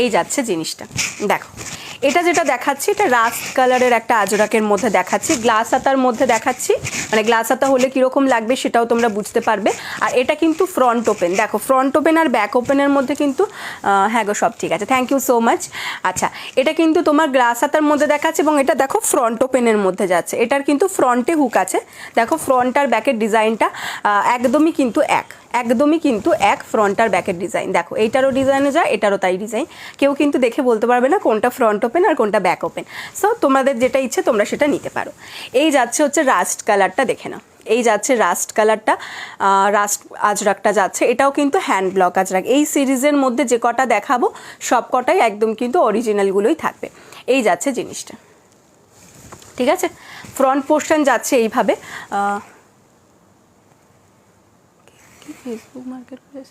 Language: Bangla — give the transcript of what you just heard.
এই যাচ্ছে জিনিসটা। দেখো এটা যেটা দেখাচ্ছি এটা রাস্ট কালারের একটা আজরাকের মধ্যে দেখাচ্ছি, গ্লাস হাতার মধ্যে দেখাচ্ছি, মানে গ্লাস হাতা হলে কীরকম লাগবে সেটাও তোমরা বুঝতে পারবে। আর এটা কিন্তু ফ্রন্ট ওপেন, দেখো ফ্রন্ট ওপেন আর ব্যাক ওপেনের মধ্যে কিন্তু হ্যাঁ গো সব ঠিক আছে, থ্যাংক ইউ সো মাচ। আচ্ছা এটা কিন্তু তোমার গ্লাস হাতার মধ্যে দেখাচ্ছে এবং এটা দেখো ফ্রন্ট ওপেনের মধ্যে যাচ্ছে, এটার কিন্তু ফ্রন্টে হুক আছে, দেখো ফ্রন্ট আর ব্যাকের ডিজাইনটা একদমই কিন্তু একদমই কিন্তু এক, ফ্রন্ট আর ব্যাকের ডিজাইন দেখো, এইটারও ডিজাইনে যায় এটারও তাই ডিজাইন, কেউ কিন্তু দেখে বলতে পারবে না কোনটা ফ্রন্ট ওপেন আর কোনটা ব্যাক ওপেন। সো তোমাদের যেটা ইচ্ছে তোমরা সেটা নিতে পারো। এই যাচ্ছে হচ্ছে রাস্ট কালারটা, দেখে নাও এই যাচ্ছে রাস্ট কালারটা, রাস্ট আজরাকটা যাচ্ছে, এটাও কিন্তু হ্যান্ড ব্লক আজরাক। এই সিরিজের মধ্যে যে কটা দেখাবো সব কটাই একদম কিন্তু অরিজিনালগুলোই থাকবে। এই যাচ্ছে জিনিসটা, ঠিক আছে। ফ্রন্ট পোর্শন যাচ্ছে এইভাবে, ফেসবুক মার্কেট প্লেস